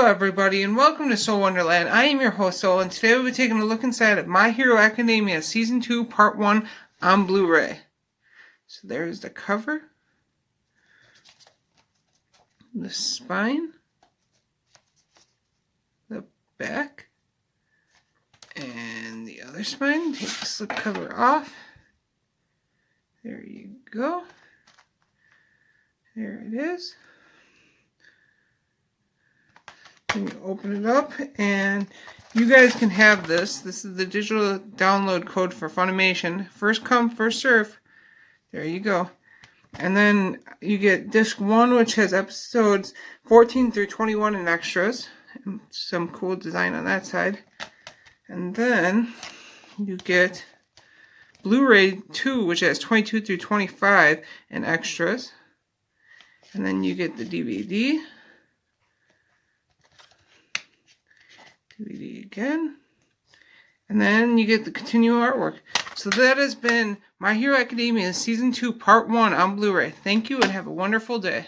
everybody, and welcome to Soul Wonderland. I am your host, Soul, and today we'll be taking a look inside at My Hero Academia Season 2, Part 1 on Blu-ray. So there's the cover, the spine, the back, and the other spine. Take the slipcover off. There you go. There it is. Then you open it up, and you guys can have this. This is the digital download code for Funimation. First come, first serve. There you go. And then you get disc 1, which has episodes 14 through 21 and extras. And some cool design on that side. And then you get Blu-ray 2, which has 22 through 25 and extras. And then you get the DVD. DVD again. And then you get the continual artwork. So that has been My Hero Academia Season 2 Part 1 on Blu-ray. Thank you and have a wonderful day.